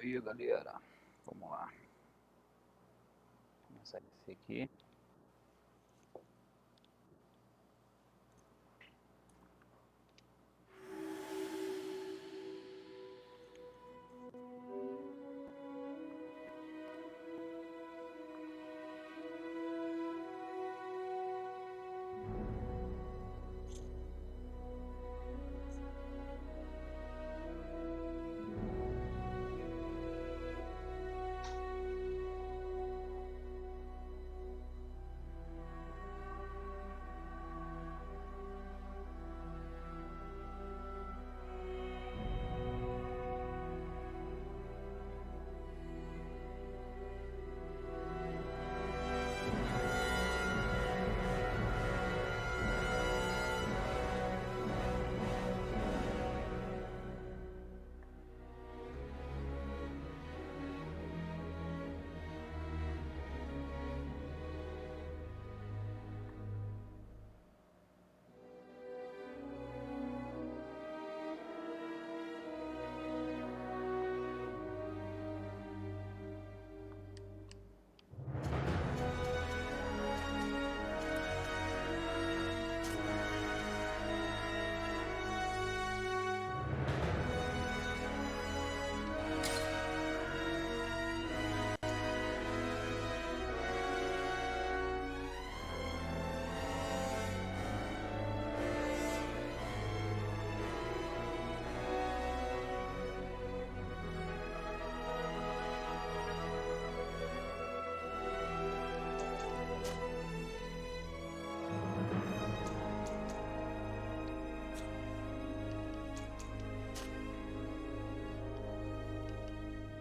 aí, galera, vamos lá. Vou começar esse aqui.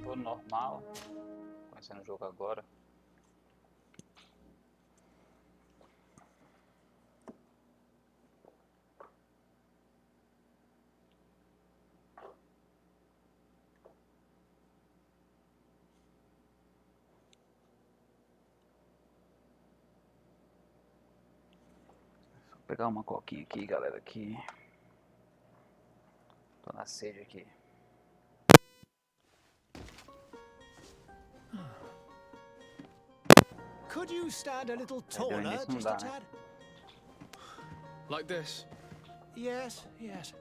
Vou no normal, começando o jogo agora. Vou pegar uma coquinha aqui, galera, aqui. Tô na sede aqui. Could you stand a little taller, just a tad? Like this? Yes, yes.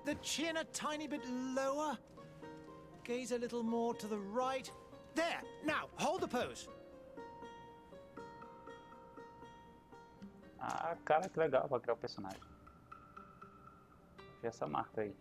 The chin a tiny bit lower. Gaze a little more to the right. There! Now, hold the pose. Ah, cara, que legal pra criar o personagem. Deixa essa marca aí.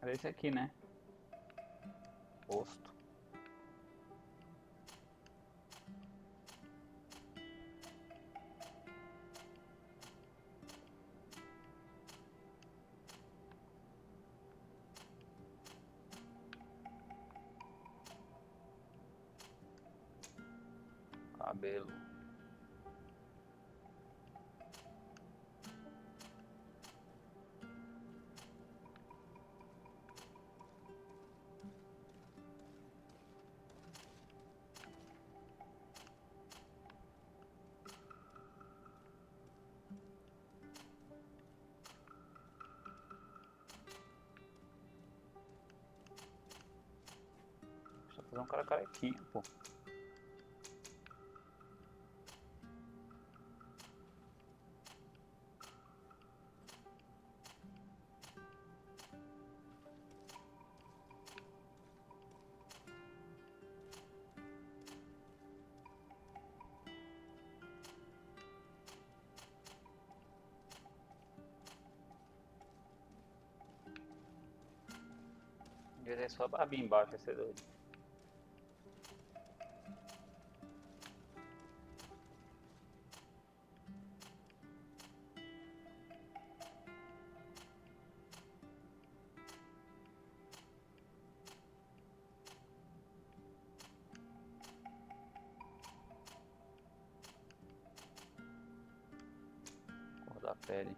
Era esse aqui, né? Rosto. Cabelo. Deixa eu fazer um cara carequinha, pô. Devia ter só a barbinha embaixo, vai ser doido. pele.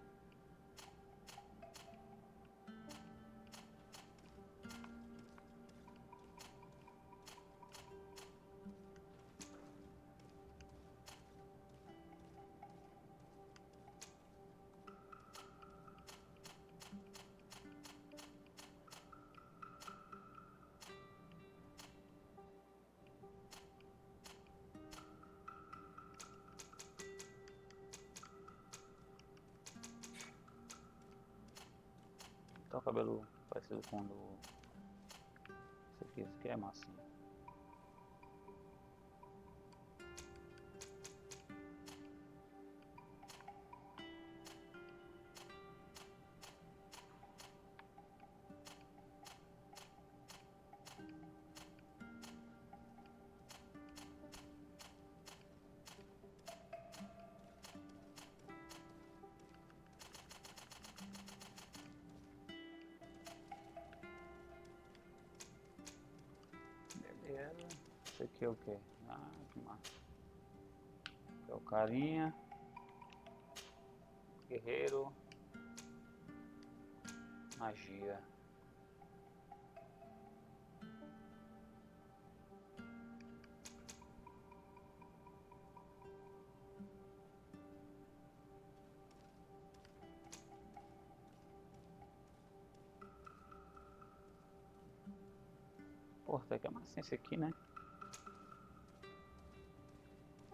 Então, cabelo parecido com o do... Esse aqui é massinha. Beleza. Esse aqui é o que? Ah, que massa. É o carinha. Guerreiro. Magia. Pô, até que é massinha esse aqui, né?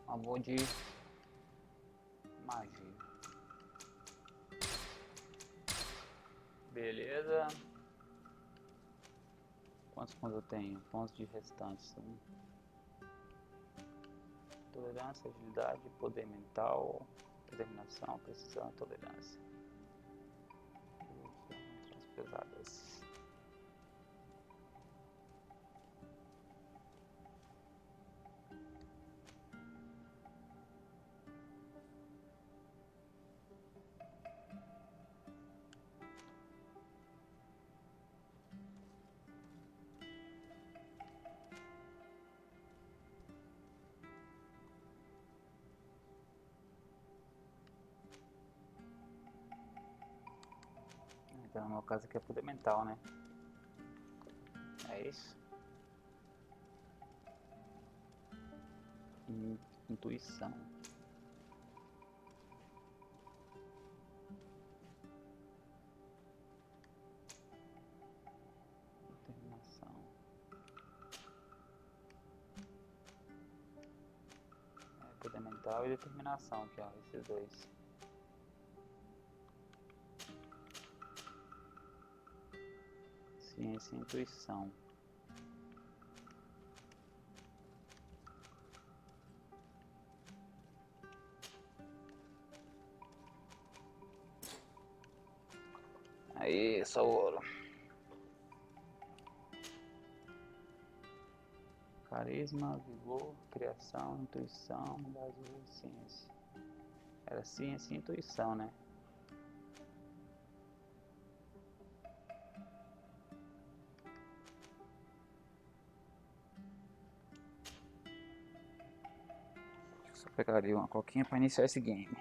Uma boa de magia. Beleza. Quantos pontos eu tenho? Pontos de restantes. Tolerância, agilidade, poder mental, determinação, precisão e tolerância. Outras pesadas. Então, no meu caso aqui é poder mental, né? É isso. Intuição. Determinação. Poder mental e determinação aqui, ó. Esses dois. Ciência e intuição. Aí, só ouro. Carisma, vigor, criação, intuição, base de ciência. Era ciência e intuição, né? Só pegaria uma coquinha para iniciar esse game.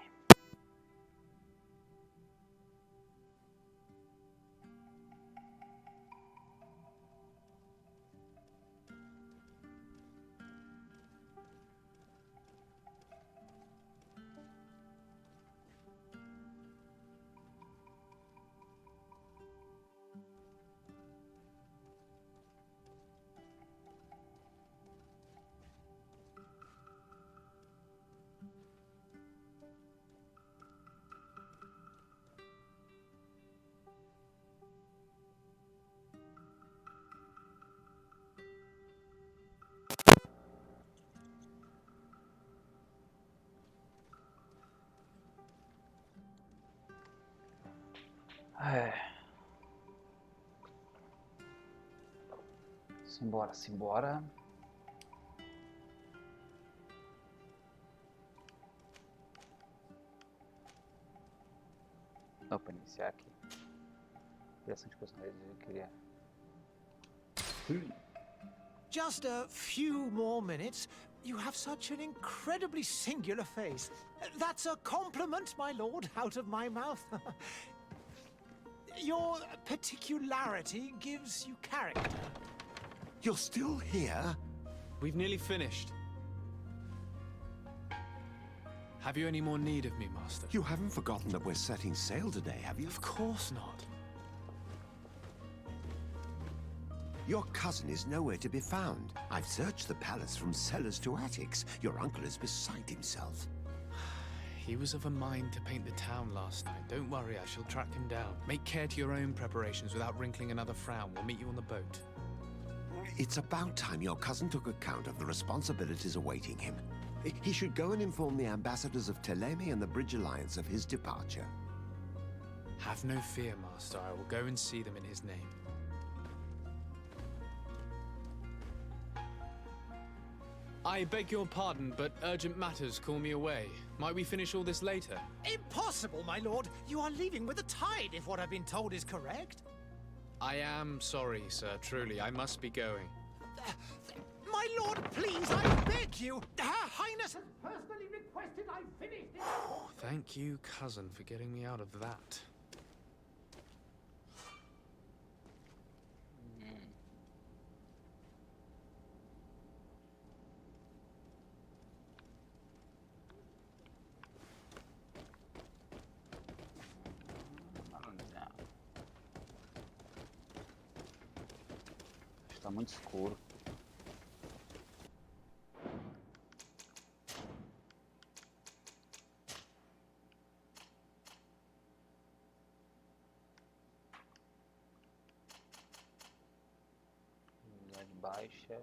Simbora, simbora. Dá pra iniciar aqui. Criação de personagens eu queria. Just a few more minutes. You have such an incredibly singular face. That's a compliment, my lord, out of my mouth. Your particularity gives you character. You're still here? We've nearly finished. Have you any more need of me, Master? You haven't forgotten that we're setting sail today, have you? Of course not. Your cousin is nowhere to be found. I've searched the palace from cellars to attics. Your uncle is beside himself. He was of a mind to paint the town last night. Don't worry, I shall track him down. Make care to your own preparations without wrinkling another frown. We'll meet you on the boat. It's about time your cousin took account of the responsibilities awaiting him. He should go and inform the ambassadors of Teleme and the Bridge Alliance of his departure. Have no fear, Master. I will go and see them in his name. I beg your pardon, but urgent matters call me away. Might we finish all this later? Impossible, my lord. You are leaving with the tide, if what I've been told is correct. I am sorry, sir. Truly, I must be going. My lord, please, I beg you. Her Highness has personally requested I finish this. Thank you, cousin, for getting me out of that. Está muito escuro. Unidade baixa.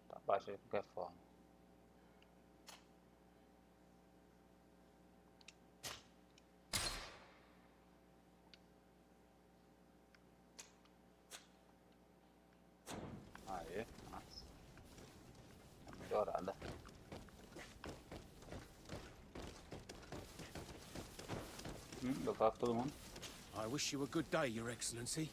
Tá baixa de qualquer forma. Aê, nossa. Tá melhorada. Eu tava com todo mundo. I wish you a good day, Your Excellency.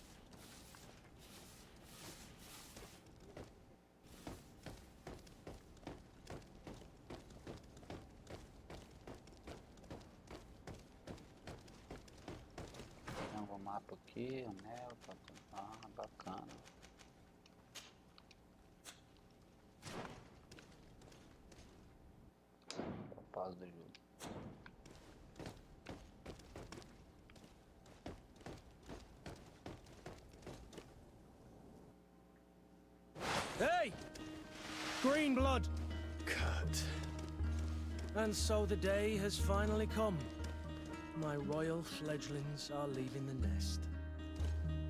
Tem um mapa aqui, anel, bacana. Paz do jogo. Hey! Green blood! Kurt. And so the day has finally come. My royal fledglings are leaving the nest.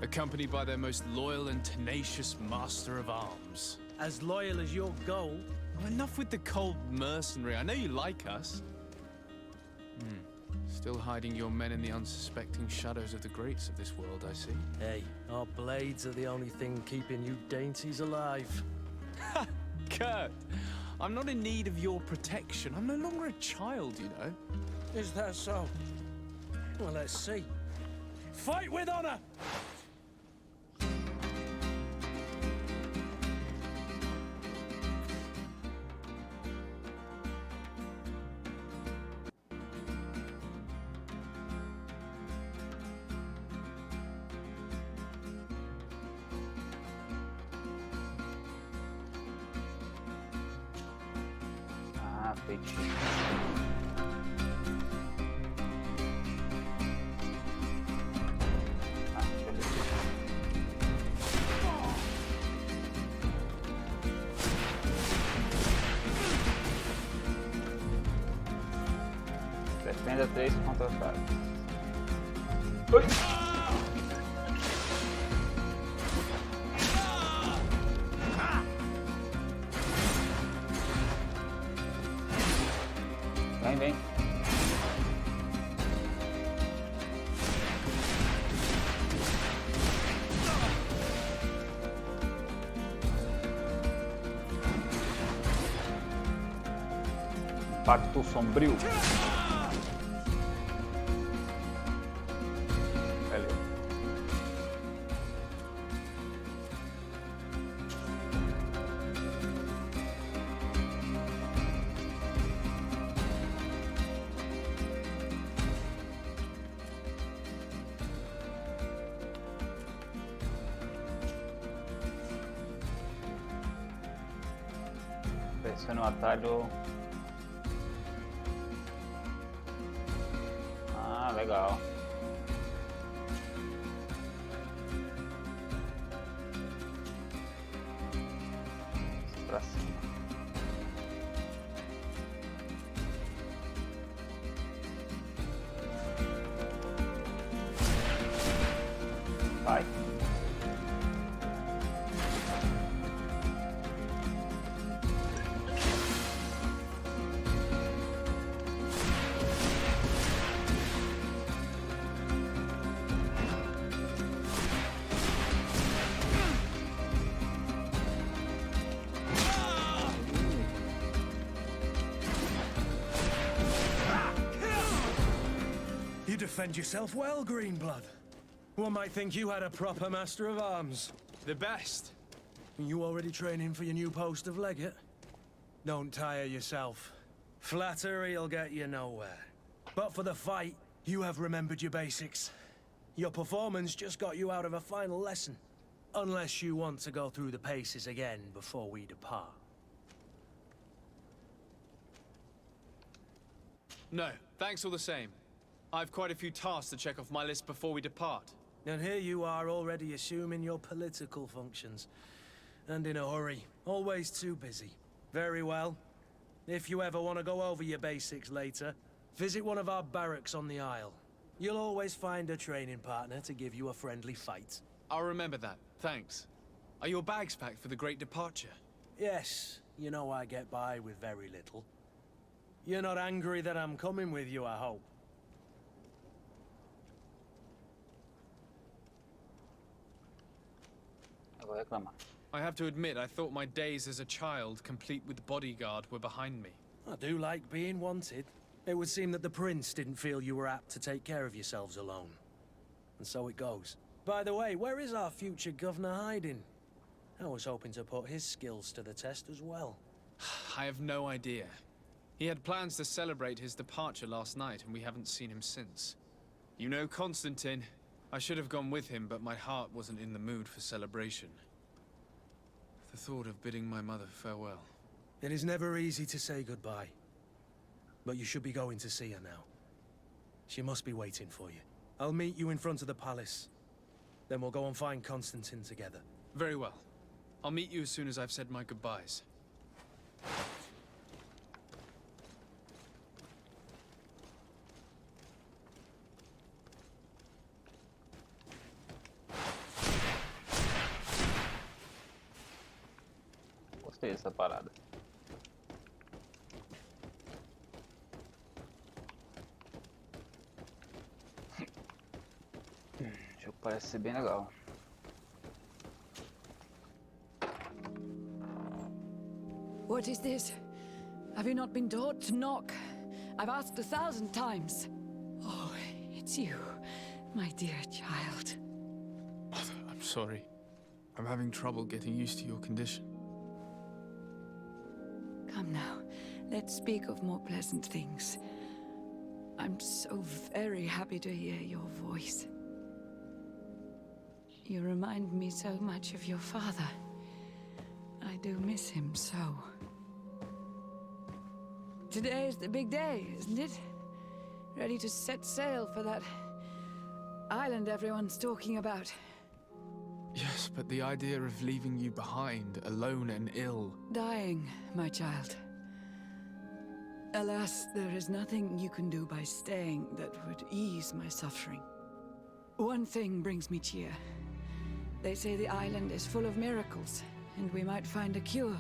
Accompanied by their most loyal and tenacious master of arms. As loyal as your gold. Oh, enough with the cold mercenary. I know you like us. Still hiding your men in the unsuspecting shadows of the greats of this world, I see. Hey, our blades are the only thing keeping you dainties alive. Kurt, I'm not in need of your protection. I'm no longer a child, you know. Is that so? Well, let's see. Fight with honor! Ah, feitinho. Ah, beleza. Defenda 3 contra-ataques. Vem. Impacto sombrio. Valeu. selecione o atalho. Ah, legal. Pra cima. Vai. You defend yourself well, Greenblood. One might think you had a proper master of arms. The best. You already training for your new post of legate? Don't tire yourself. Flattery'll get you nowhere. But for the fight, you have remembered your basics. Your performance just got you out of a final lesson. Unless you want to go through the paces again before we depart. No, thanks all the same. I've quite a few tasks to check off my list before we depart. And here you are already assuming your political functions. And in a hurry. Always too busy. Very well. If you ever want to go over your basics later, visit one of our barracks on the Isle. You'll always find a training partner to give you a friendly fight. I'll remember that, thanks. Are your bags packed for the great departure? Yes, you know I get by with very little. You're not angry that I'm coming with you, I hope. Eu vou reclamar. I have to admit, I thought my days as a child, complete with bodyguard, were behind me. I do like being wanted. It would seem that the prince didn't feel you were apt to take care of yourselves alone. And so it goes. By the way, where is our future governor hiding? I was hoping to put his skills to the test as well. I have no idea. He had plans to celebrate his departure last night, and we haven't seen him since. You know Constantine. I should have gone with him, but my heart wasn't in the mood for celebration. The thought of bidding my mother farewell. It is never easy to say goodbye. But you should be going to see her now. She must be waiting for you. I'll meet you in front of the palace. Then we'll go and find Constantine together. Very well. I'll meet you as soon as I've said my goodbyes. Gostei dessa parada. O jogo parece ser bem legal. What is this? Have you not been taught to knock? I've asked 1,000 times. Oh, it's you, my dear child. Mother, I'm sorry. I'm having trouble getting used to your condition. Come now, let's speak of more pleasant things. I'm so very happy to hear your voice. You remind me so much of your father. I do miss him so. Today is the big day, isn't it? Ready to set sail for that island everyone's talking about. Yes, but the idea of leaving you behind, alone and ill... Dying, my child. Alas, there is nothing you can do by staying that would ease my suffering. One thing brings me cheer. They say the island is full of miracles, and we might find a cure.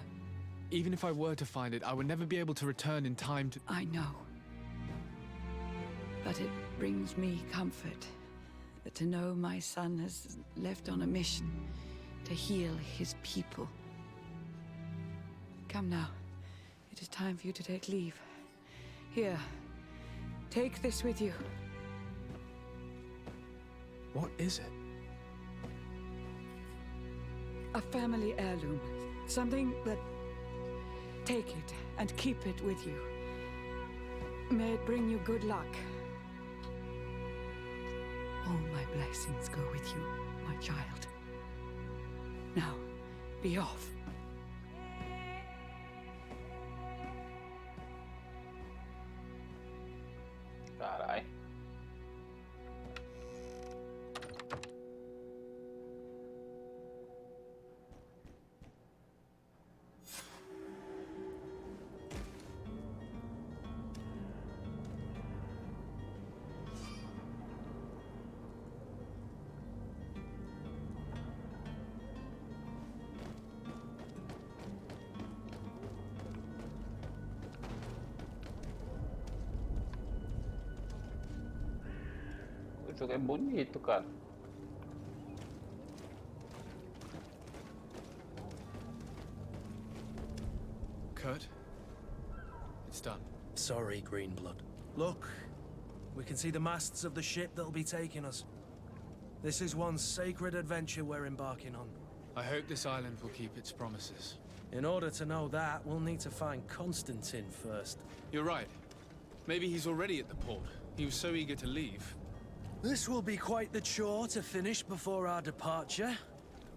Even if I were to find it, I would never be able to return in time to... I know. But it brings me comfort to know my son has left on a mission to heal his people. Come now. It is time for you to take leave. Here, take this with you. What is it? A family heirloom. Something that... Take it and keep it with you. May it bring you good luck. All my blessings go with you, my child. Now, be off. O jogo é bonito, cara. Kurt, it's done. Sorry, Greenblood. Look, we can see the masts of the ship that'll be taking us. This is one sacred adventure we're embarking on. I hope this island will keep its promises. In order to know that, we'll need to find Constantine first. You're right. Maybe he's already at the port. He was so eager to leave. This will be quite the chore to finish before our departure.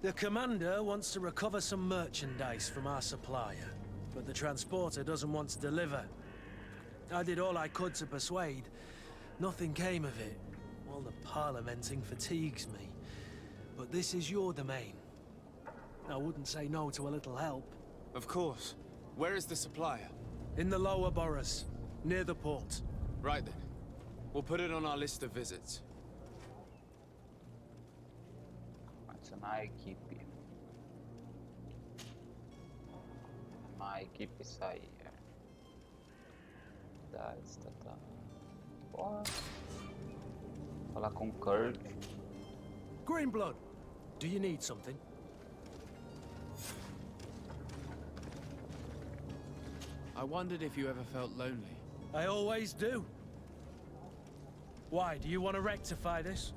The commander wants to recover some merchandise from our supplier, but the transporter doesn't want to deliver. I did all I could to persuade. Nothing came of it. All the parliamenting fatigues me. But this is your domain. I wouldn't say no to a little help. Of course. Where is the supplier? In the lower boroughs, near the port. Right then. We'll put it on our list of visits. Adicionar a equipe. A equipe sair. Da estatal. Porra. Falar com Kurt. Greenblood, do you need something? I wondered if you ever felt lonely. I always do. Why, do you want to rectify this?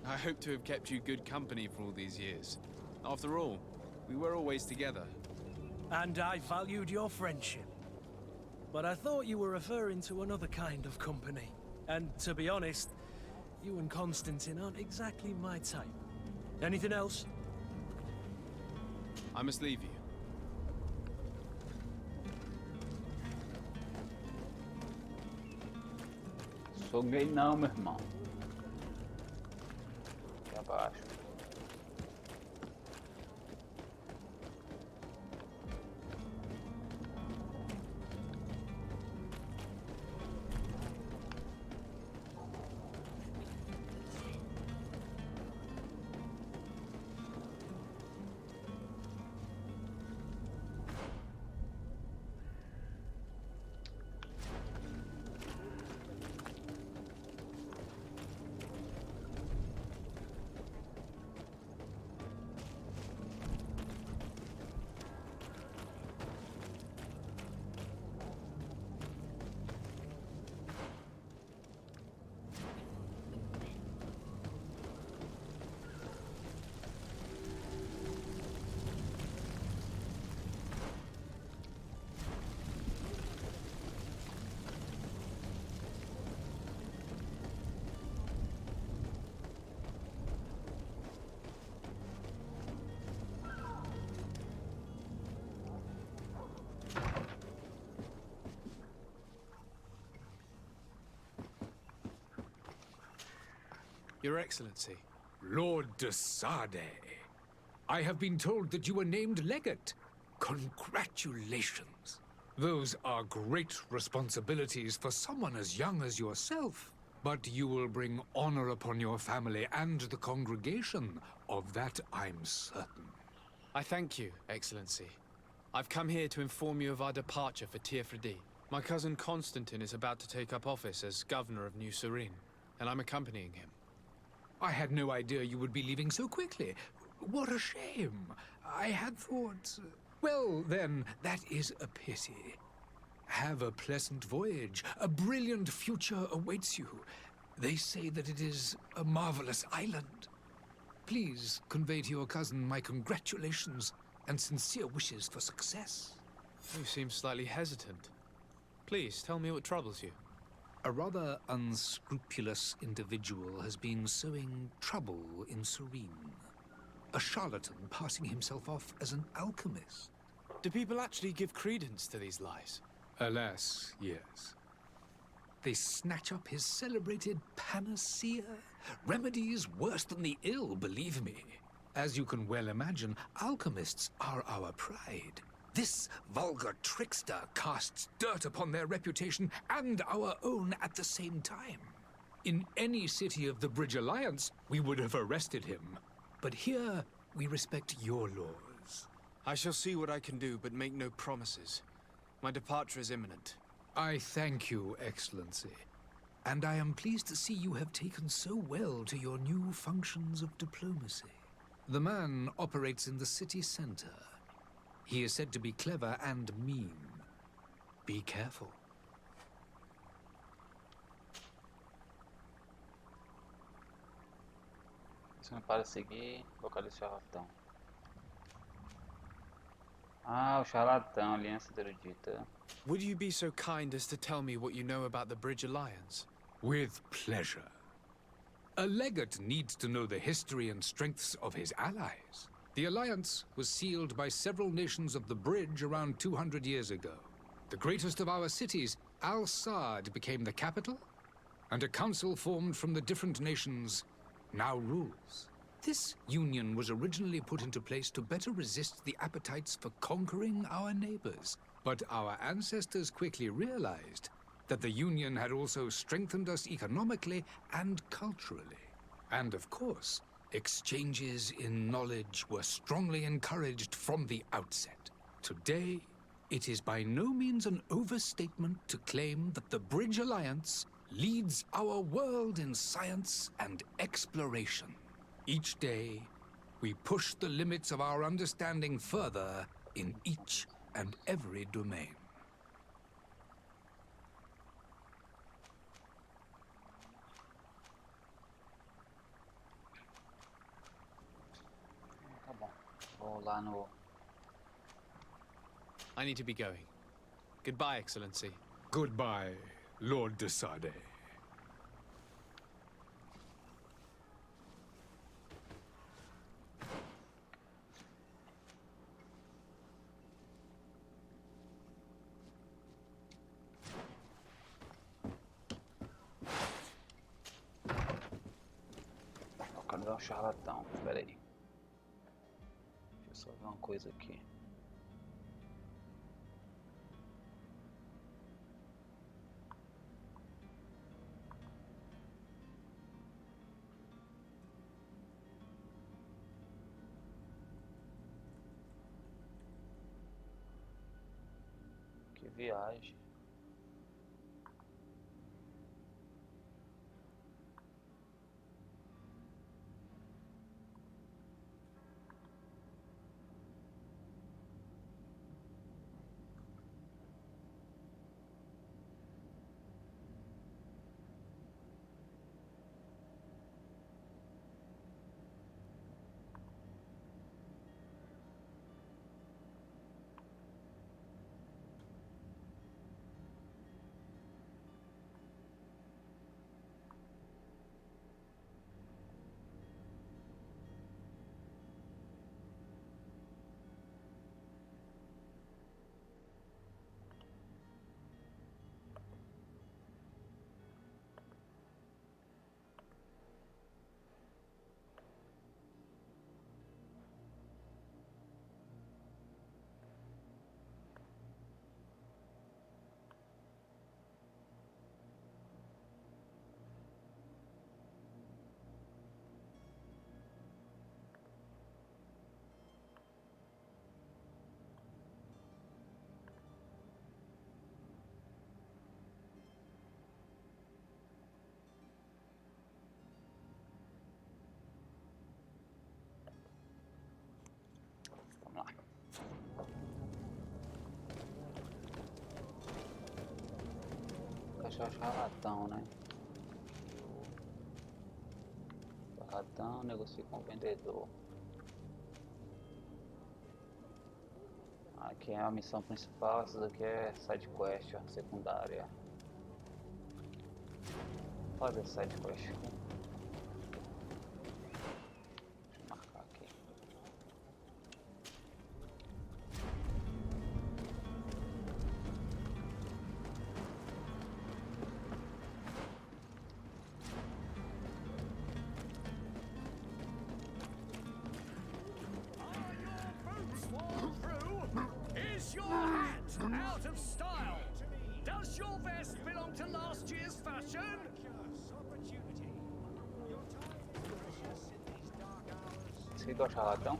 I hope to have kept you good company for all these years. After all, we were always together. And I valued your friendship. But I thought you were referring to another kind of company. And to be honest, you and Constantine aren't exactly my type. Anything else? I must leave you. Sou gay não, meu irmão. Aqui abaixo. Your Excellency. Lord de Sade, I have been told that you were named legate. Congratulations. Those are great responsibilities for someone as young as yourself. But you will bring honor upon your family and the congregation. Of that I'm certain. I thank you, Excellency. I've come here to inform you of our departure for Tirfredi. My cousin Constantine is about to take up office as governor of New Serene, and I'm accompanying him. I had no idea you would be leaving so quickly. What a shame. I had thought... Well, then, that is a pity. Have a pleasant voyage. A brilliant future awaits you. They say that it is a marvelous island. Please convey to your cousin my congratulations and sincere wishes for success. You seem slightly hesitant. Please, tell me what troubles you. A rather unscrupulous individual has been sowing trouble in Serene. A charlatan passing himself off as an alchemist. Do people actually give credence to these lies? Alas, yes. They snatch up his celebrated panacea. Remedies worse than the ill, believe me. As you can well imagine, alchemists are our pride. This vulgar trickster casts dirt upon their reputation and our own at the same time. In any city of the Bridge Alliance, we would have arrested him. But here, we respect your laws. I shall see what I can do, but make no promises. My departure is imminent. I thank you, Excellency. And I am pleased to see you have taken so well to your new functions of diplomacy. The man operates in the city center. He is said to be clever and mean. Be careful. Para seguir, localize o charlatão. Ah, o charlatão, aliança erudita. Would you be so kind as to tell me what you know about the Bridge Alliance? With pleasure. A legate needs to know the history and strengths of his allies. The alliance was sealed by several nations of the Bridge around 200 years ago. The greatest of our cities, Al-Saad, became the capital, and a council formed from the different nations now rules. This union was originally put into place to better resist the appetites for conquering our neighbors. But our ancestors quickly realized that the union had also strengthened us economically and culturally. And of course, exchanges in knowledge were strongly encouraged from the outset. Today, it is by no means an overstatement to claim that the Bridge Alliance leads our world in science and exploration. Each day, we push the limits of our understanding further in each and every domain. Tá bom. Vou lá no... I need to be going. Goodbye, Excellency. Goodbye, Lord de Sade. Localizar o charlatão. Espera aí. Deixa eu só ver uma coisa aqui. Que viagem. Vamos lá. Achar o charlatão, né? Charlatão, negocia com o vendedor. Aqui é a missão principal, essa daqui é side quest, ó, secundária. Vou fazer side quest aqui. Deixa eu marcar aqui. Is your hat out of style? Does your vest belong to last year's fashion? Esse aqui que é o charlatão?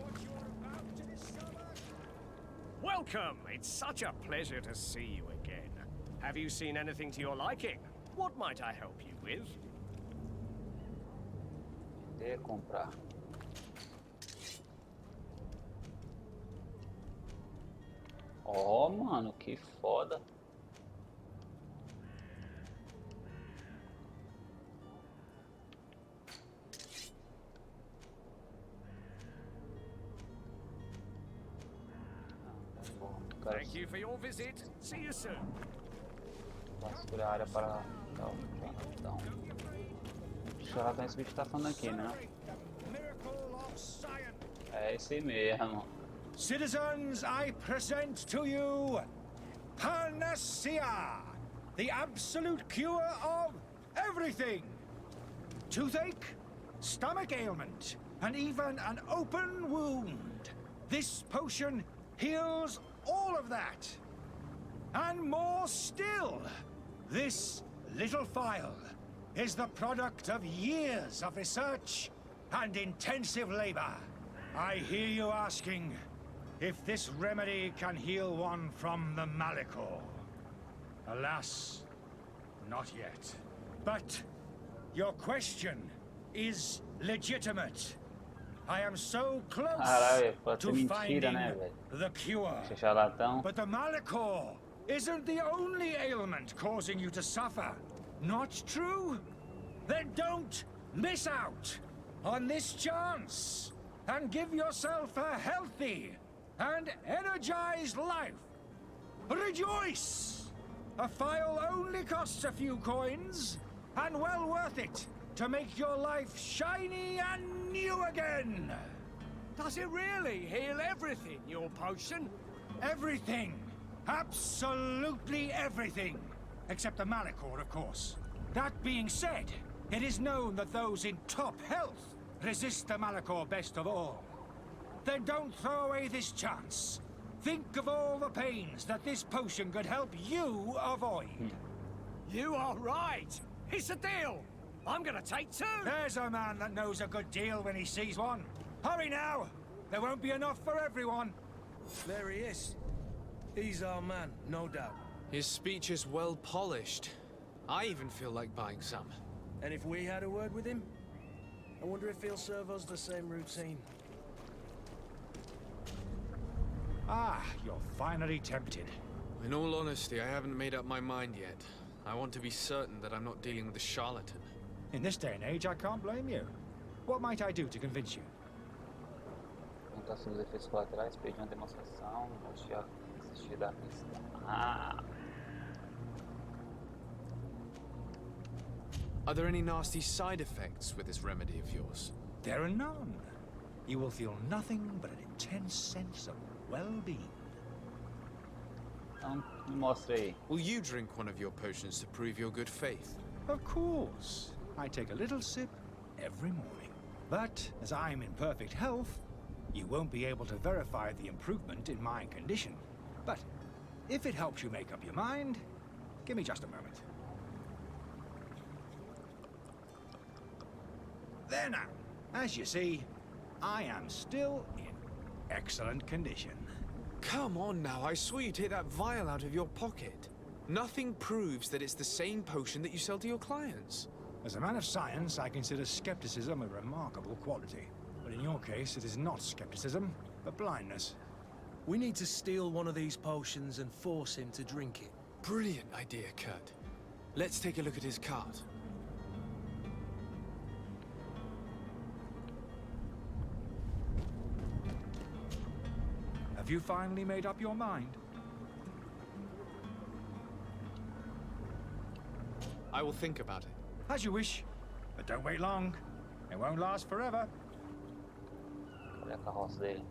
Welcome! It's such a pleasure to see you again. Have you seen anything to your liking? What might I help you with? Vender, comprar. Ó, mano, que foda. Thank you for your visit. See you soon. Vasculhar a área para dar o charlatão. Charlatão, esse bicho tá falando aqui, né? Miracle of science. É esse mesmo. Citizens, I present to you Panacea, the absolute cure of everything. Toothache, stomach ailment, and even an open wound. This potion heals all of that. And more still, this little phial is the product of years of research and intensive labor. I hear you asking if this remedy can heal one from the Malachor. Alas, not yet. But your question is legitimate. I am so close Caralho, pode ser to mentira, finding né, velho? the cure. Esse charlatão. But the Malachor isn't the only ailment causing you to suffer. Not true? Then don't miss out on this chance and give yourself a healthy and energized life. Rejoice! A phial only costs a few coins, and well worth it to make your life shiny and new again. Does it really heal everything, your potion? Everything. Absolutely everything. Except the Malachor, of course. That being said, it is known that those in top health resist the Malachor best of all. Then don't throw away this chance. Think of all the pains that this potion could help you avoid. You are right. It's a deal. I'm gonna take two. There's a man that knows a good deal when he sees one. Hurry now. There won't be enough for everyone. There he is. He's our man, no doubt. His speech is well polished. I even feel like buying some. And if we had a word with him, I wonder if he'll serve us the same routine. Ah, you're finally tempted. In all honesty, I haven't made up my mind yet. I want to be certain that I'm not dealing with a charlatan. In this day and age, I can't blame you. What might I do to convince you? Contar sobre os efeitos colaterais, pedir uma demonstração, mostrar desistir da questão. Ah! Are there any nasty side effects with this remedy of yours? There are none. You will feel nothing but an intense sense of well-being. Então, me mostra aí. Will you drink one of your potions to prove your good faith? Of course. I take a little sip every morning. But as I'm in perfect health, you won't be able to verify the improvement in my condition. But if it helps you make up your mind, give me just a moment. There now. As you see, I am still in excellent condition. Come on now, I swear you take that vial out of your pocket. Nothing proves that it's the same potion that you sell to your clients. As a man of science, I consider skepticism a remarkable quality. But in your case, it is not skepticism, but blindness. We need to steal one of these potions and force him to drink it. Brilliant idea, Kurt. Let's take a look at his cart. Have you finally made up your mind? I will think about it. As you wish, but don't wait long. It won't last forever. Cadê a carroça dele?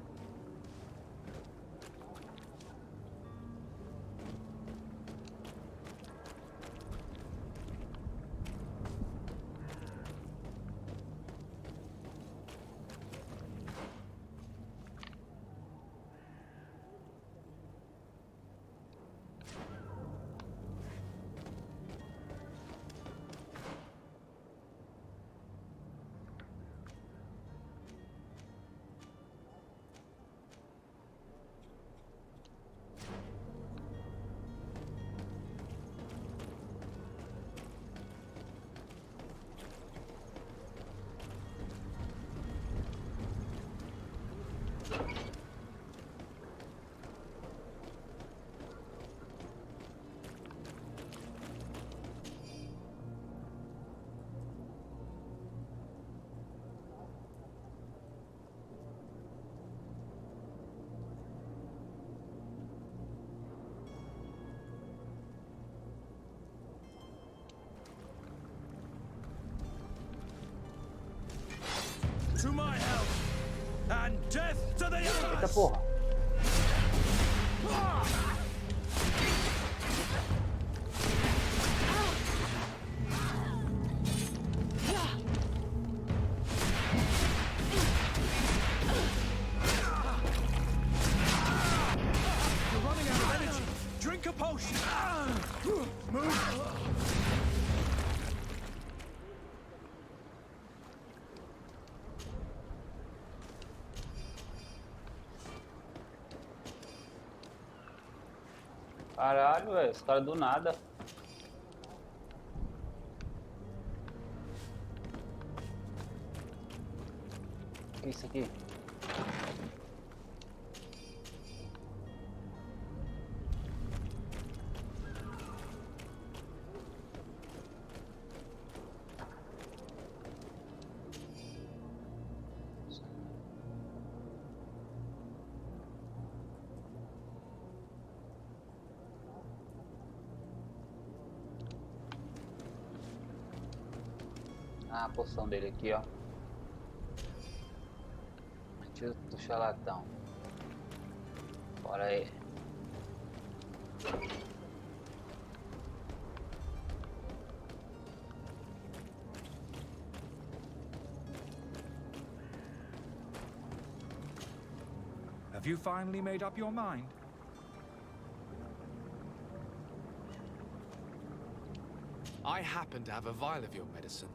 To my health, and death to the Eita others! porra. You're running out of energy. Drink a potion. Move. Caralho, velho, os caras do nada. O que é isso aqui? Ah, a poção dele aqui, ó. Tio do charlatão. Bora aí. Have you finally made up your mind? I happen to have a vial of your medicine.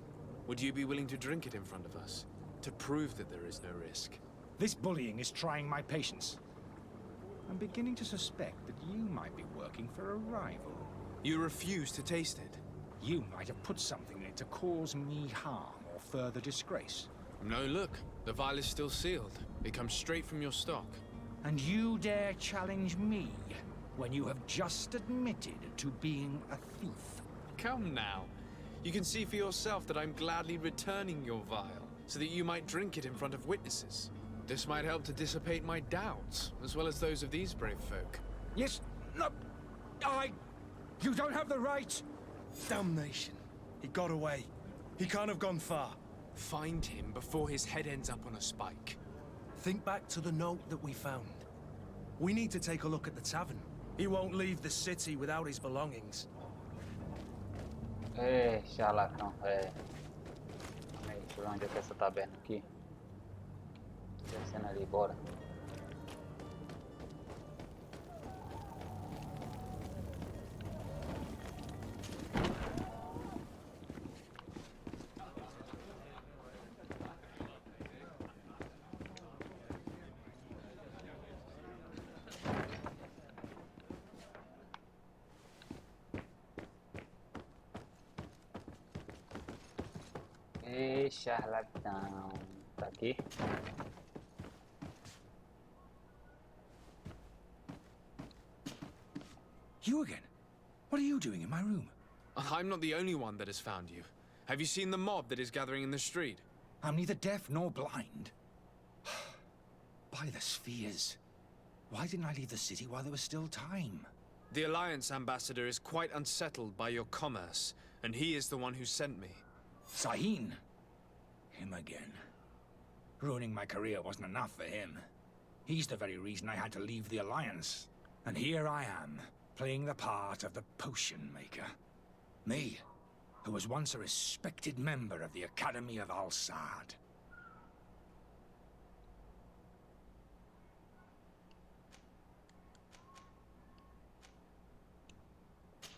Would you be willing to drink it in front of us? To prove that there is no risk? This bullying is trying my patience. I'm beginning to suspect that you might be working for a rival. You refuse to taste it? You might have put something in it to cause me harm or further disgrace. No, look. The vial is still sealed. It comes straight from your stock. And you dare challenge me when you have just admitted to being a thief? Come now. You can see for yourself that I'm gladly returning your vial, so that you might drink it in front of witnesses. This might help to dissipate my doubts, as well as those of these brave folk. Yes, no, You don't have the right! Damnation. He got away. He can't have gone far. Find him before his head ends up on a spike. Think back to the note that we found. We need to take a look at the tavern. He won't leave the city without his belongings. É, charlatão, é. Calma aí, deixa eu ver onde é que é essa taberna aqui. Descendo ali, bora. Ei, charlatão. Tá aqui? You again? What are you doing in my room? I'm not the only one that has found you. Have you seen the mob that is gathering in the street? I'm neither deaf nor blind. By the spheres. Why didn't I leave the city while there was still time? The Alliance ambassador is quite unsettled by your commerce, and he is the one who sent me. Sahin? Him again. Ruining my career wasn't enough for him. He's the very reason I had to leave the Alliance. And here I am, playing the part of the potion maker. Me, who was once a respected member of the Academy of Al-Sad.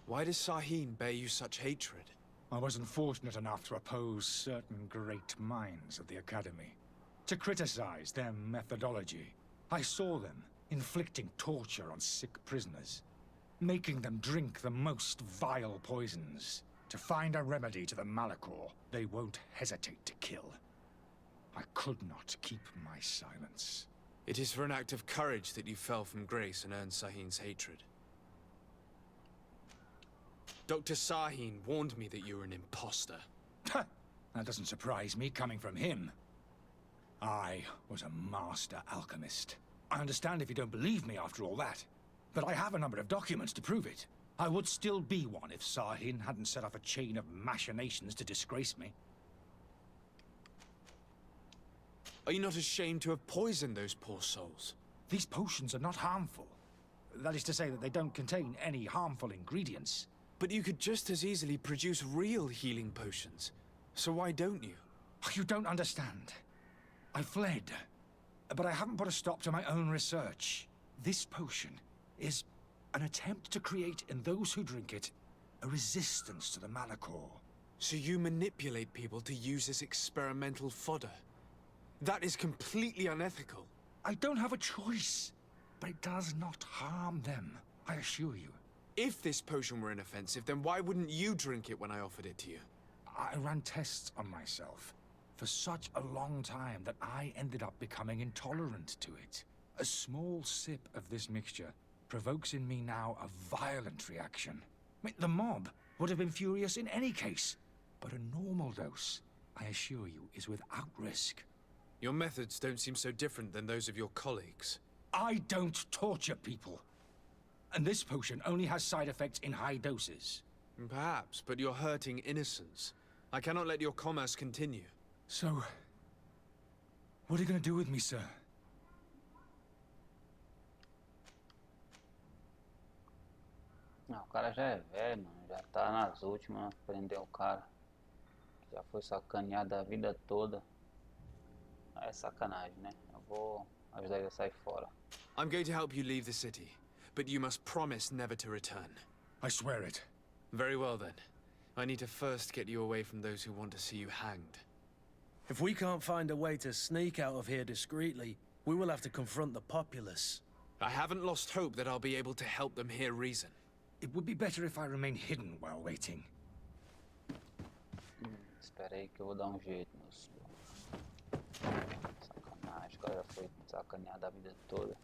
Why does Sahin bear you such hatred? I wasn't fortunate enough to oppose certain great minds of the Academy. To criticize their methodology. I saw them inflicting torture on sick prisoners. Making them drink the most vile poisons. To find a remedy to the Malachor they won't hesitate to kill. I could not keep my silence. It is for an act of courage that you fell from grace and earned Sahin's hatred. Dr. Sahin warned me that you were an imposter. That doesn't surprise me, coming from him. I was a master alchemist. I understand if you don't believe me after all that, but I have a number of documents to prove it. I would still be one if Sahin hadn't set off a chain of machinations to disgrace me. Are you not ashamed to have poisoned those poor souls? These potions are not harmful. That is to say that they don't contain any harmful ingredients. But you could just as easily produce real healing potions. So why don't you? You don't understand. I fled, but I haven't put a stop to my own research. This potion is an attempt to create in those who drink it a resistance to the mana core. So you manipulate people to use as experimental fodder? That is completely unethical. I don't have a choice, but it does not harm them, I assure you. If this potion were inoffensive, then why wouldn't you drink it when I offered it to you? I ran tests on myself for such a long time that I ended up becoming intolerant to it. A small sip of this mixture provokes in me now a violent reaction. I mean, the mob would have been furious in any case, but a normal dose, I assure you, is without risk. Your methods don't seem so different than those of your colleagues. I don't torture people. And this potion only has side effects in high doses. Perhaps, but you're hurting innocents. I cannot let your commerce continue. So, what are you going to do with me, sir? Não, o cara já é velho, mano. Já tá nas últimas, prendeu o cara. Já foi sacaneado a vida toda. É sacanagem, né? Eu vou ajudar ele a sair fora. I'm going to help you leave the city, but you must promise never to return. I swear it. Very well then. I need to first get you away from those who want to see you hanged. If we can't find a way to sneak out of here discreetly, we will have to confront the populace. I haven't lost hope that I'll be able to help them hear reason. It would be better if I remain hidden while waiting. Espera aí que eu vou dar jeito, meus. Sacanagem, o cara já foi sacaneado a vida toda.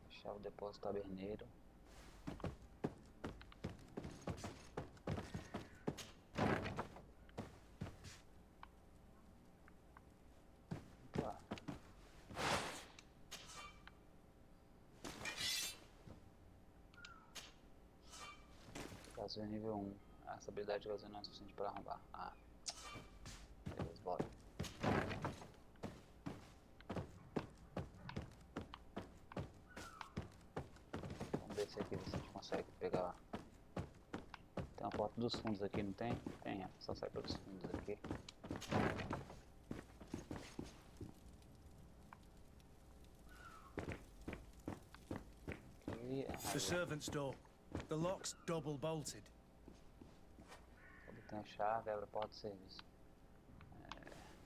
Fechar o depósito taberneiro. Tá. Gasolina nível 1. Essa habilidade de gasolina não é suficiente para arrombar. Ah. Beleza, bora. Vamos ver se aqui a gente consegue pegar. Tem uma porta dos fundos aqui, não tem? Tem, é só sair pelos fundos aqui. The servant's door. The lock's double bolted. Tem a chave, abre a porta do serviço.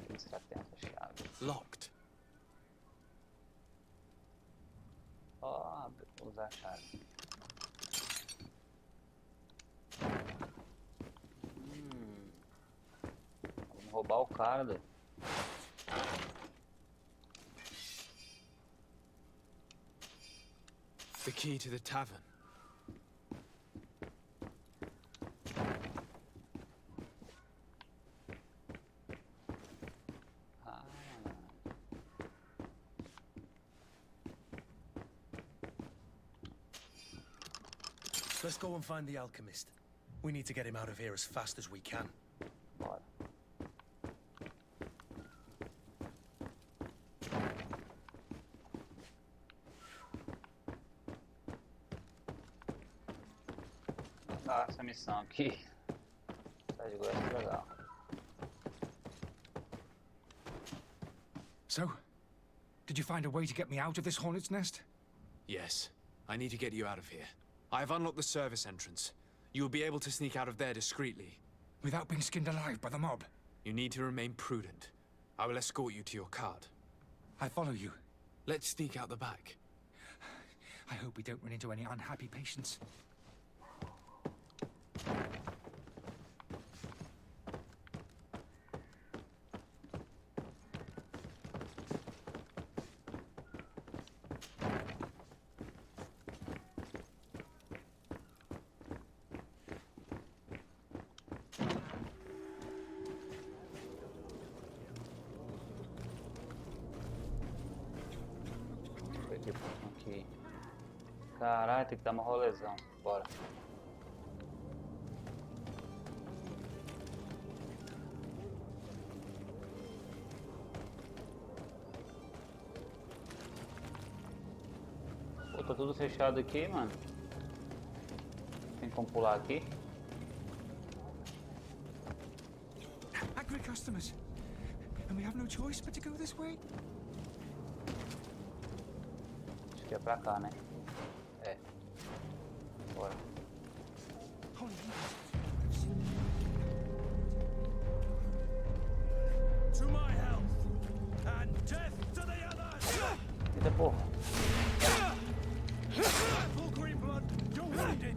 Quem será que tem essa chave? Locked. Ó, usar a chave. Vamos roubar o cara, doido. The key to the tavern. Let's go and find the alchemist. We need to get him out of here as fast as we can. Bora. Ah, essa missão aqui. Tá de gosto legal. So, did you find a way to get me out of this hornet's nest? Yes. I need to get you out of here. I have unlocked the service entrance. You will be able to sneak out of there discreetly. Without being skinned alive by the mob? You need to remain prudent. I will escort you to your cart. I follow you. Let's sneak out the back. I hope we don't run into any unhappy patients. Tipo, aqui. Caralho, tem que dar uma rolezão. Bora. Pô, tá tudo fechado aqui, mano. Tem como pular aqui? Angry customers. And we have no choice but to go this way. Acho que é pra cá, né? É. Bora. Holy to my health and death to the others. Eita porra. Careful, green blood. You're wounded.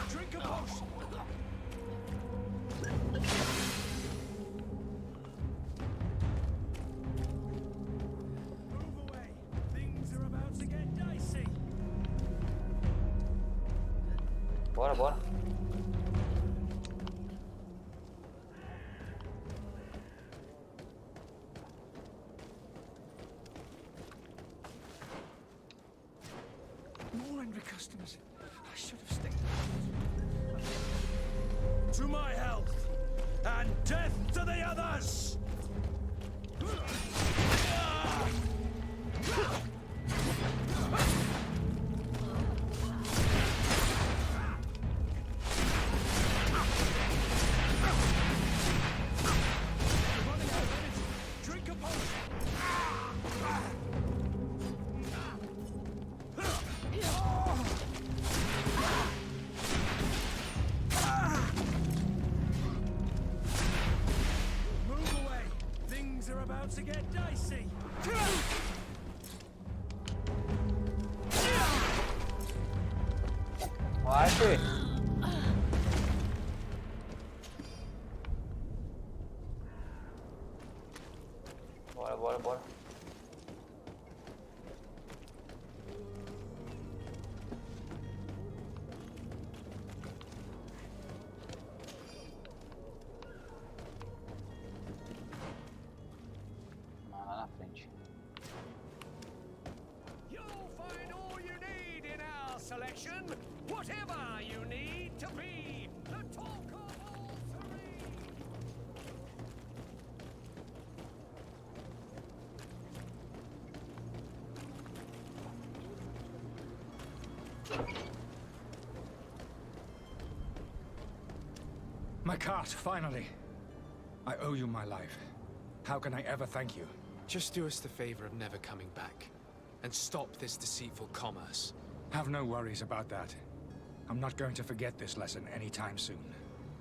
Drink a potion. Move away. Things are about to get dicey. Bora, bora. More angry customers. I should have stayed. To my health and death to the others. Running out of energy. Drink a potion. Move away. Things are about to get dicey. Vai, filho. Bora, bora, bora. Lá na frente. You'll find all you need in our selection. Whatever you need to be the talk of all three. My cart, finally. I owe you my life. How can I ever thank you? Just do us the favor of never coming back. And stop this deceitful commerce. Have no worries about that. I'm not going to forget this lesson anytime soon.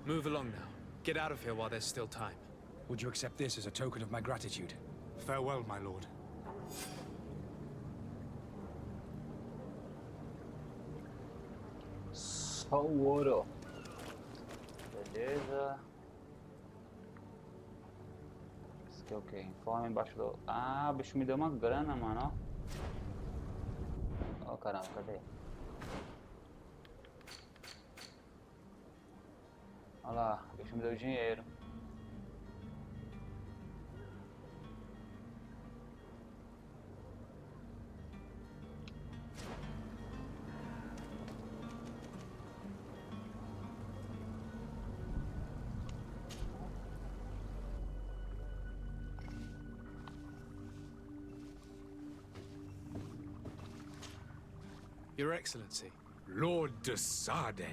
Move along now. Get out of here while there's still time. Would you accept this as a token of my gratitude? Farewell, my lord. Só o ouro. Beleza. Isso aqui é o que? Informe embaixo do... Ah, o bicho me deu uma grana, mano, ó. Ó, caramba, cadê? Olha lá, o bicho me deu dinheiro. Your Excellency. Lord de Sade.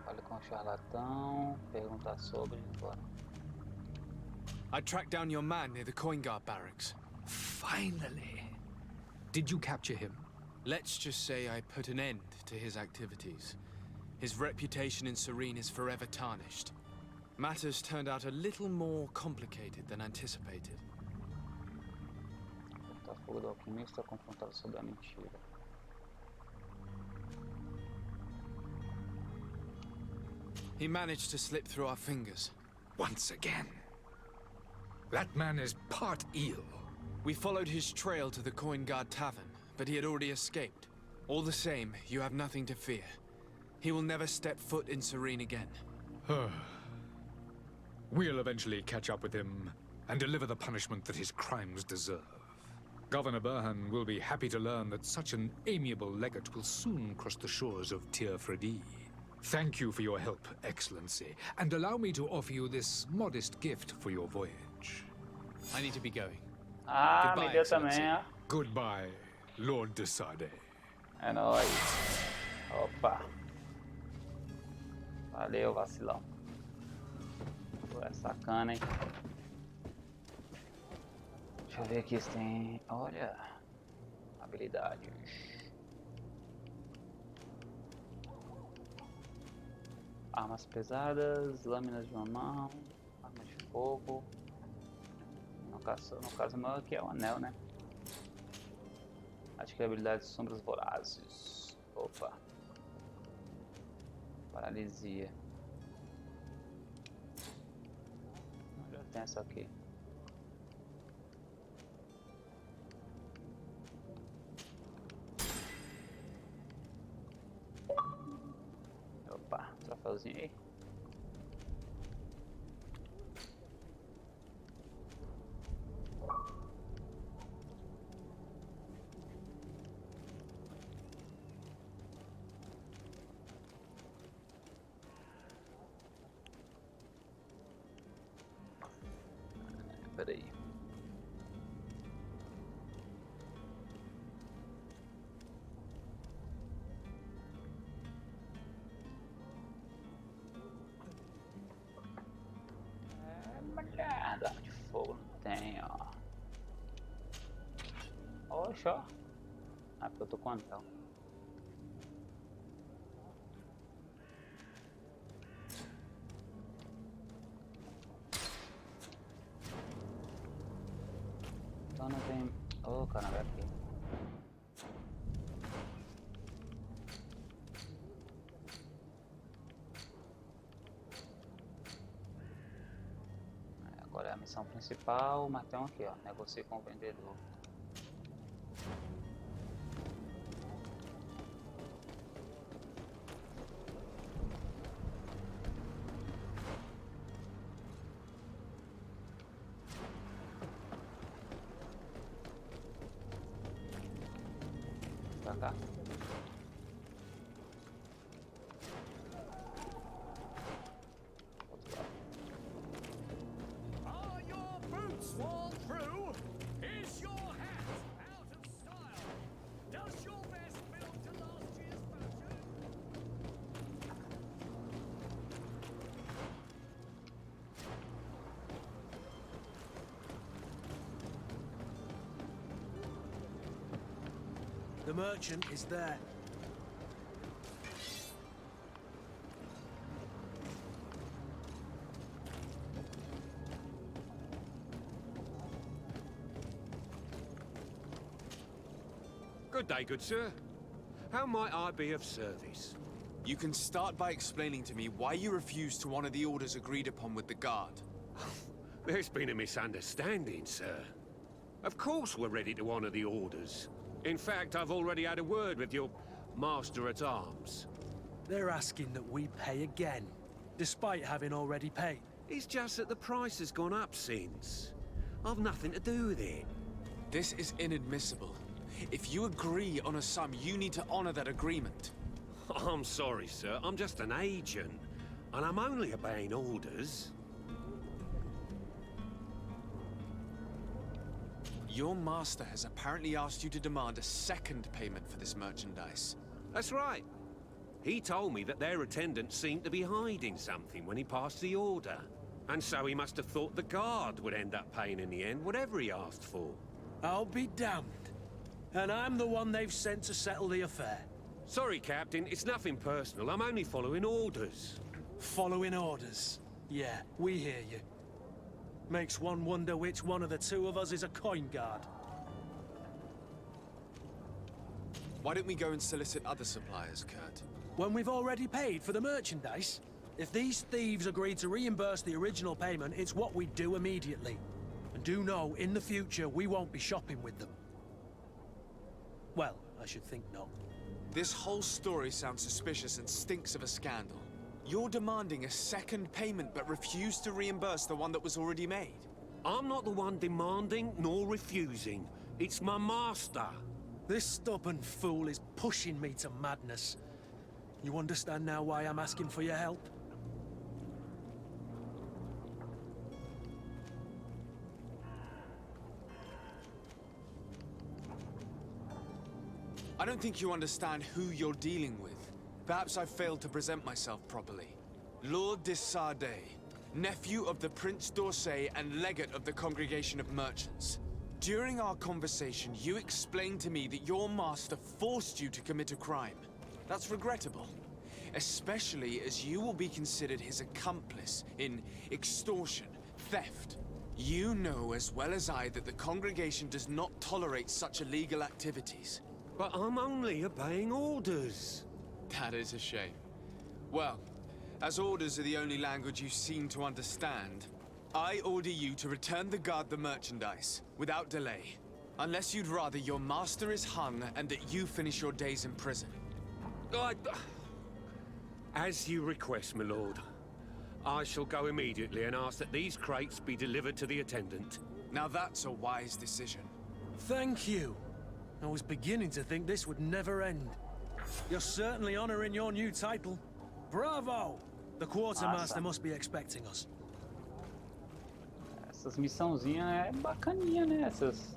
Fale com o charlatão, perguntar sobre, bora. I tracked down your man near the coin guard barracks. Finally. Did you capture him? Let's just say I put an end to his activities. His reputation in Serene is forever tarnished. Matters turned out a little more complicated than anticipated. Cortar fogo do alquimista, confrontado sobre a mentira. He managed to slip through our fingers. Once again. That man is part eel. We followed his trail to the Coin Guard Tavern, but he had already escaped. All the same, you have nothing to fear. He will never step foot in Serene again. We'll eventually catch up with him and deliver the punishment that his crimes deserve. Governor Burhan will be happy to learn that such an amiable legate will soon cross the shores of Tir Fredi. Thank you for your help, Excellency, and allow me to offer you this modest gift for your voyage. I need to be going. Ah, Goodbye, me deu Excellency. também, ó. Goodbye, Lord de Sade. É nóis. Opa. Valeu, vacilão. Tu é sacana, hein? Deixa eu ver aqui se tem... Olha. Habilidades. Armas pesadas, lâminas de uma mão, arma de fogo. No caso meu aqui é o anel, né? Acho que é a habilidade de sombras vorazes. Opa. Paralisia. Já tem essa aqui. Opa, troféuzinho aí. Peraí. Merda, de fogo não tem, ó. Oxe, ó. Ah, porque eu tô com anel. Então não tem... Oh, caramba, é aqui. Agora é a missão principal, mas tem um aqui, ó. Negocie com o vendedor. Pra cá. Outro lado. Are your boots worn through? Is your hat out of style? Does your vest belong to last year's fashion? The merchant is there. Good day, good sir. How might I be of service? You can start by explaining to me why you refused to honor the orders agreed upon with the guard. There's been a misunderstanding, sir. Of course we're ready to honor the orders. In fact, I've already had a word with your master-at-arms. They're asking that we pay again, despite having already paid. It's just that the price has gone up since. I've nothing to do with it. This is inadmissible. If you agree on a sum, you need to honor that agreement. I'm sorry, sir. I'm just an agent. And I'm only obeying orders. Your master has apparently asked you to demand a second payment for this merchandise. That's right. He told me that their attendants seemed to be hiding something when he passed the order. And so he must have thought the guard would end up paying in the end, whatever he asked for. I'll be damned. And I'm the one they've sent to settle the affair. Sorry, Captain. It's nothing personal. I'm only following orders. Following orders. Yeah, we hear you. Makes one wonder which one of the two of us is a coin guard. Why don't we go and solicit other suppliers, Kurt? When we've already paid for the merchandise? If these thieves agree to reimburse the original payment, it's what we do immediately. And do know, in the future, we won't be shopping with them. Well, I should think not. This whole story sounds suspicious and stinks of a scandal. You're demanding a second payment but refuse to reimburse the one that was already made. I'm not the one demanding nor refusing. It's my master. This stubborn fool is pushing me to madness. You understand now why I'm asking for your help? I don't think you understand who you're dealing with. Perhaps I failed to present myself properly. Lord de Sardet, nephew of the Prince d'Orsay and legate of the Congregation of Merchants. During our conversation, you explained to me that your master forced you to commit a crime. That's regrettable, especially as you will be considered his accomplice in extortion, theft. You know as well as I that the Congregation does not tolerate such illegal activities. But I'm only obeying orders. That is a shame. Well, as orders are the only language you seem to understand, I order you to return the guard the merchandise, without delay. Unless you'd rather your master is hung and that you finish your days in prison. As you request, my lord. I shall go immediately and ask that these crates be delivered to the attendant. Now that's a wise decision. Thank you. I was beginning to think this would never end. You're certainly honoring your new title. Bravo! The quartermaster must be expecting us. Essas missãozinhas é bacaninha, né? Essas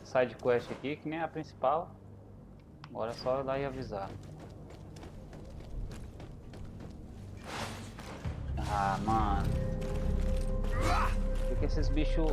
side quest aqui, que nem a principal. Agora é só ir lá e avisar. Ah, mano. Por que esses bichos...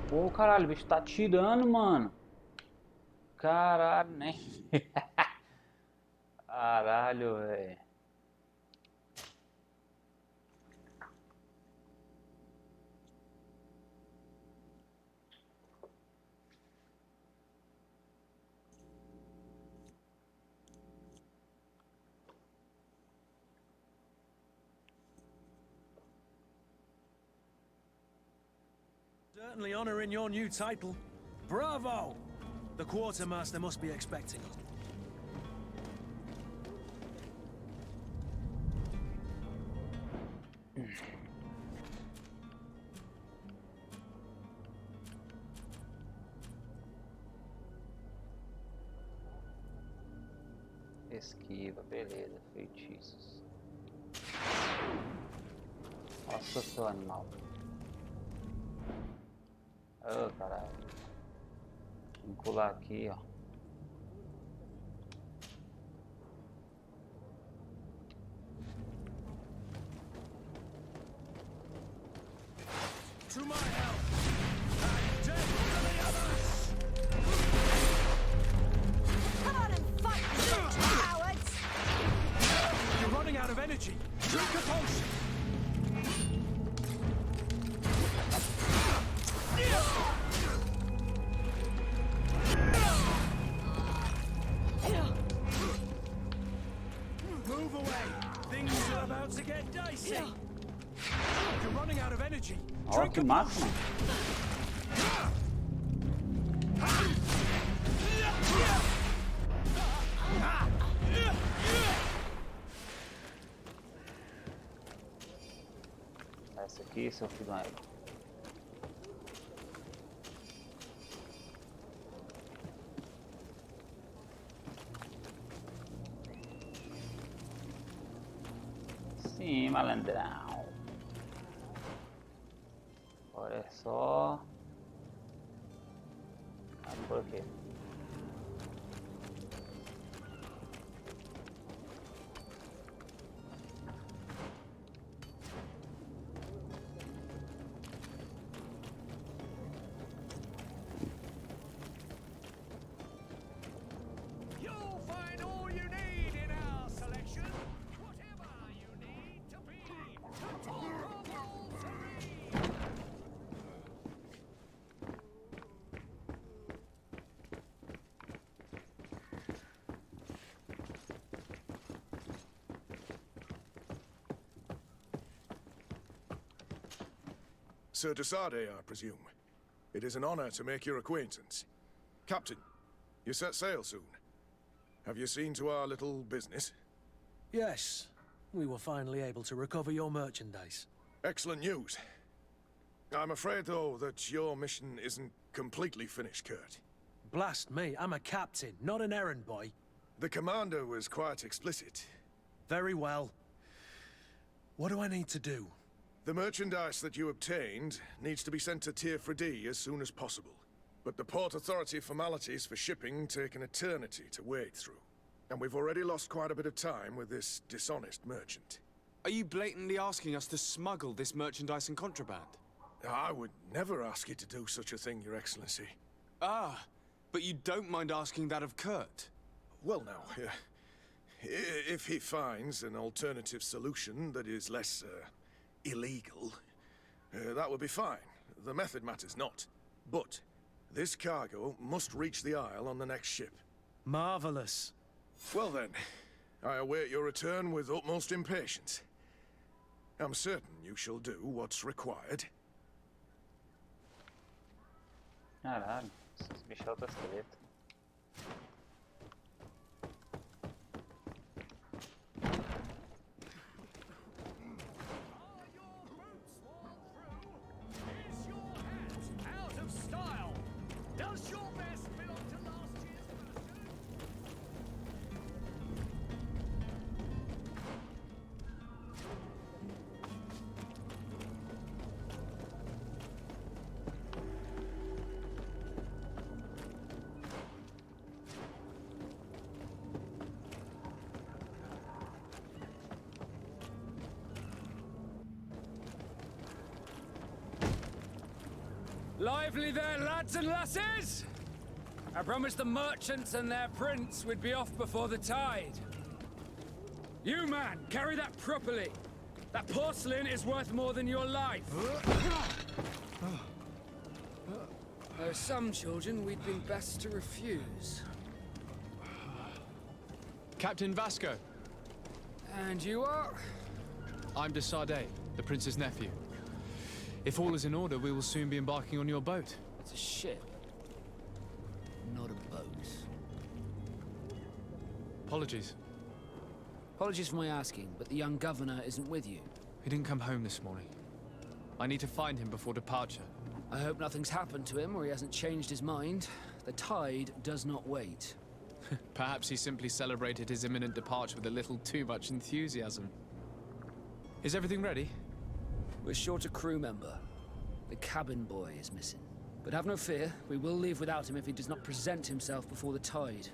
Pô, caralho, o bicho tá atirando, mano. Caralho, né? Caralho, velho. Certainly honoring your new title. Bravo! The quartermaster must be expecting us. Esquiva, beleza, feitiços. Nossa, seu animal. Oh, caralho. Vincular aqui, ó. To my help! And death to the others! Come on and fight, you cowards! You're running out of energy. Drink a potion! Move away! Things are about to get dicey! You're running out of energy. Ó, Drink que a máximo. Essa aqui, seu filho da égua. Sim, malandrão. Agora é só... por aqui. You'll find all you need in our selection. Whatever you need to be the talk of all three. Sir Desade, I presume. It is an honor to make your acquaintance. Captain, you set sail soon. Have you seen to our little business? Yes. We were finally able to recover your merchandise. Excellent news. I'm afraid, though, that your mission isn't completely finished, Kurt. Blast me, I'm a captain, not an errand boy. The commander was quite explicit. Very well. What do I need to do? The merchandise that you obtained needs to be sent to Tier 4D as soon as possible. But the Port Authority formalities for shipping take an eternity to wade through. And we've already lost quite a bit of time with this dishonest merchant. Are you blatantly asking us to smuggle this merchandise and contraband? I would never ask you to do such a thing, Your Excellency. Ah, but you don't mind asking that of Kurt? Well now, if he finds an alternative solution that is less, illegal, that would be fine. The method matters not. But this cargo must reach the Isle on the next ship. Marvelous. Well then, I await your return with utmost impatience. I'm certain you shall do what's required. Caralho, esses bichos altas treta. Is your hat out of style? Does your vest belong to last year's version? Lively there, lads and lasses! I promised the merchants and their prince we'd be off before the tide. You, man, carry that properly. That porcelain is worth more than your life. There are some children we'd been best to refuse. Captain Vasco. And you are? I'm Desade, the prince's nephew. If all is in order, we will soon be embarking on your boat. It's a ship, not a boat. Apologies. Apologies for my asking, but the young governor isn't with you. He didn't come home this morning. I need to find him before departure. I hope nothing's happened to him or he hasn't changed his mind. The tide does not wait. Perhaps he simply celebrated his imminent departure with a little too much enthusiasm. Is everything ready? We're short a crew member. The cabin boy is missing. But have no fear, we will leave without him if he does not present himself before the tide.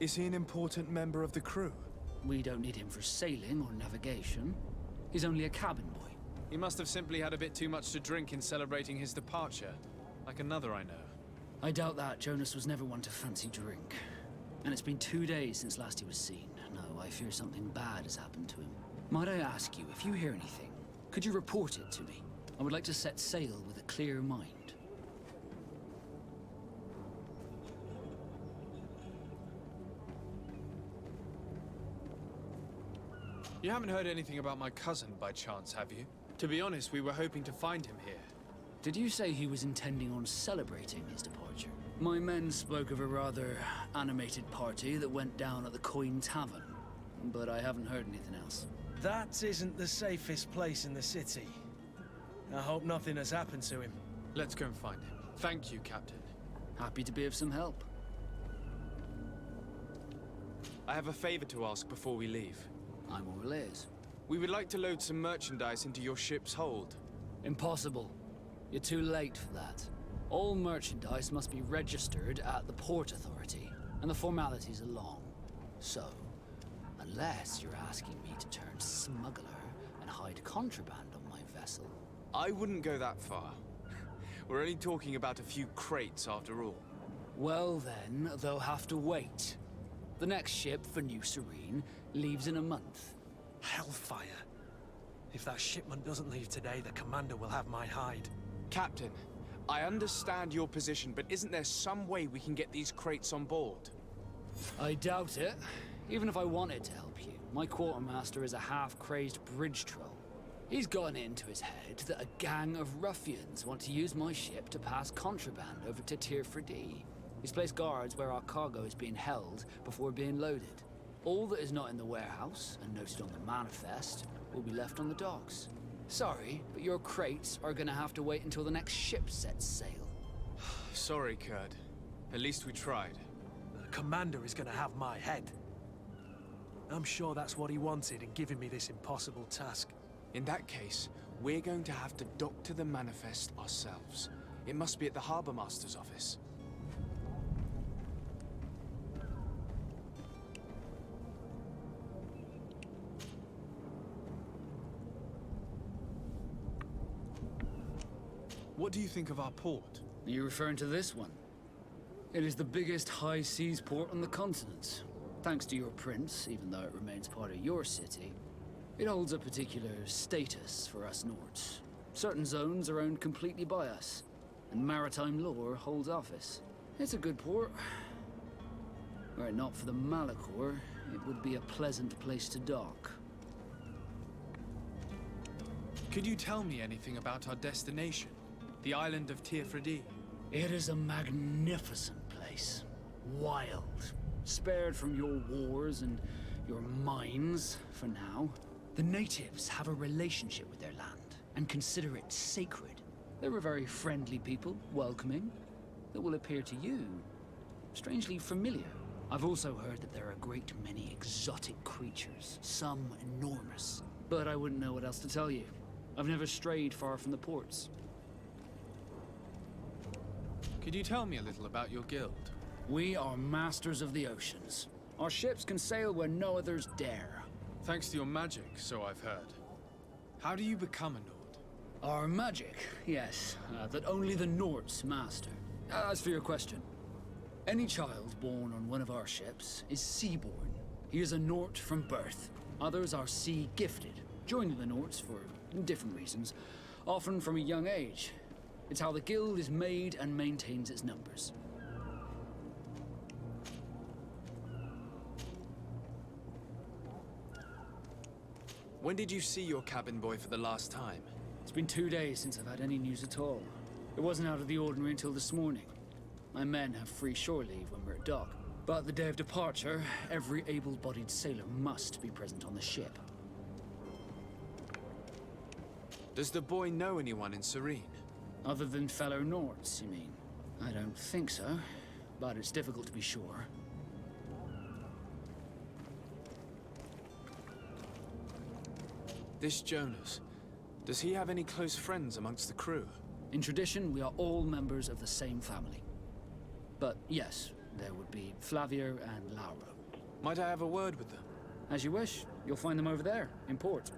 Is he an important member of the crew? We don't need him for sailing or navigation. He's only a cabin boy. He must have simply had a bit too much to drink in celebrating his departure. Like another I know. I doubt that. Jonas was never one to fancy drink. And it's been 2 days since last he was seen. No, I fear something bad has happened to him. Might I ask you, if you hear anything, could you report it to me? I would like to set sail with a clear mind. You haven't heard anything about my cousin by chance, have you? To be honest, we were hoping to find him here. Did you say he was intending on celebrating his departure? My men spoke of a rather animated party that went down at the Coin Tavern, but I haven't heard anything else. That isn't the safest place in the city. I hope nothing has happened to him. Let's go and find him. Thank you, Captain. Happy to be of some help. I have a favor to ask before we leave. I'm all ears. We would like to load some merchandise into your ship's hold. Impossible. You're too late for that. All merchandise must be registered at the Port Authority, and the formalities are long. So, unless you're asking me to turn smuggler and hide contraband on my vessel. I wouldn't go that far. We're only talking about a few crates after all. Well then, they'll have to wait. The next ship for New Serene leaves in a month. Hellfire. If that shipment doesn't leave today, the commander will have my hide. Captain, I understand your position, but isn't there some way we can get these crates on board? I doubt it. Even if I wanted to help you, my quartermaster is a half-crazed bridge troll. He's gotten it into his head that a gang of ruffians want to use my ship to pass contraband over to Tier 4D. He's placed guards where our cargo is being held before being loaded. All that is not in the warehouse, and noted on the manifest, will be left on the docks. Sorry, but your crates are gonna have to wait until the next ship sets sail. Sorry, Kurd. At least we tried. The commander is gonna have my head. I'm sure that's what he wanted in giving me this impossible task. In that case, we're going to have to doctor the manifest ourselves. It must be at the Harbour Master's office. What do you think of our port? Are you referring to this one? It is the biggest high seas port on the continent. Thanks to your prince, even though it remains part of your city, it holds a particular status for us Nords. Certain zones are owned completely by us, and maritime law holds office. It's a good port. Were it not for the Malachor, it would be a pleasant place to dock. Could you tell me anything about our destination? The island of Tier 4D? It is a magnificent place. Wild. Spared from your wars and your mines, for now. The natives have a relationship with their land, and consider it sacred. They're a very friendly people, welcoming, that will appear to you strangely familiar. I've also heard that there are a great many exotic creatures, some enormous. But I wouldn't know what else to tell you. I've never strayed far from the ports. Could you tell me a little about your guild? We are masters of the oceans. Our ships can sail where no others dare. Thanks to your magic, so I've heard. How do you become a Nord? Our magic, yes, that only the Nords master. As for your question, any child born on one of our ships is sea-born. He is a Nord from birth. Others are sea-gifted, joining the Nords for different reasons, often from a young age. It's how the guild is made and maintains its numbers. When did you see your cabin boy for the last time? It's been 2 days since I've had any news at all. It wasn't out of the ordinary until this morning. My men have free shore leave when we're at dock. But the day of departure, every able-bodied sailor must be present on the ship. Does the boy know anyone in Serene? Other than fellow Nords, you mean? I don't think so, but it's difficult to be sure. This Jonas, does he have any close friends amongst the crew? In tradition, we are all members of the same family. But yes, there would be Flavio and Lauro. Might I have a word with them? As you wish. You'll find them over there, in port.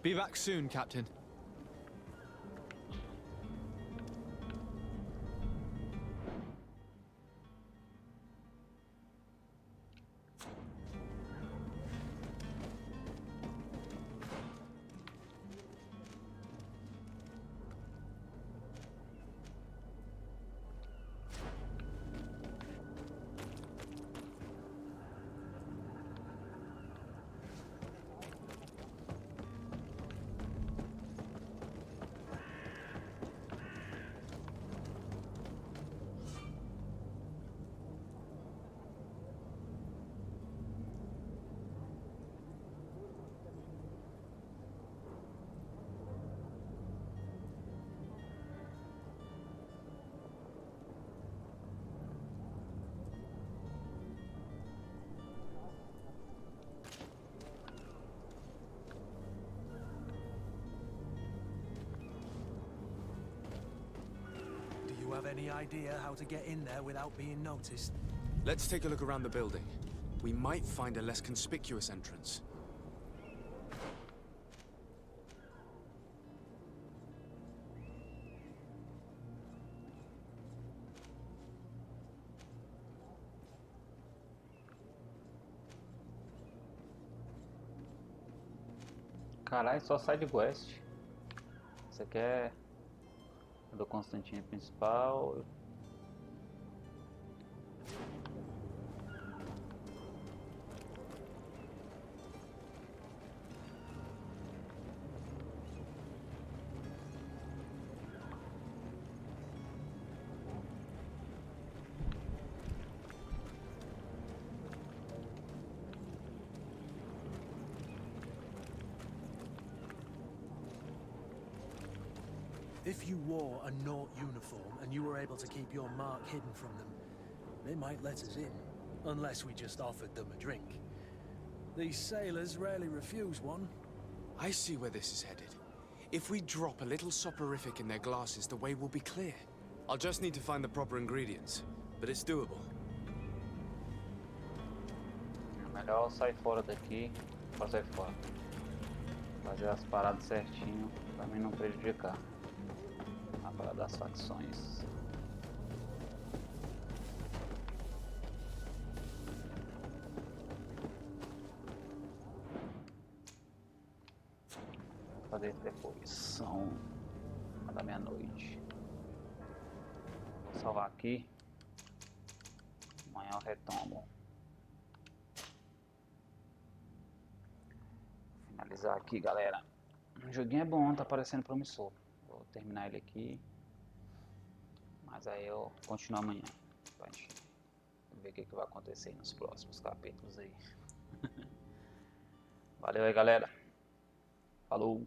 Be back soon, Captain. Do you have any idea how to get in there without being noticed? Let's take a look around the building. We might find a less conspicuous entrance. Caralho, só side quest. Isso aqui é do Constantino principal. If you wore a Naut uniform and you were able to keep your mark hidden from them, they might let us in, unless we just offered them a drink. These sailors rarely refuse one. I see where this is headed. If we drop a little soporific in their glasses, the way will be clear. I'll just need to find the proper ingredients, but it's doable. É melhor sair fora daqui. Pode sair fora. Fazer as paradas certinho pra mim não prejudicar a parada das facções. Vou fazer isso depois. São 1 da meia-noite. Vou salvar aqui. Amanhã eu retomo. Finalizar aqui, galera. O joguinho é bom, tá parecendo promissor. Vou terminar ele aqui. Mas aí eu continuo amanhã. Pra gente ver o que vai acontecer nos próximos capítulos aí. Valeu aí, galera. Falou.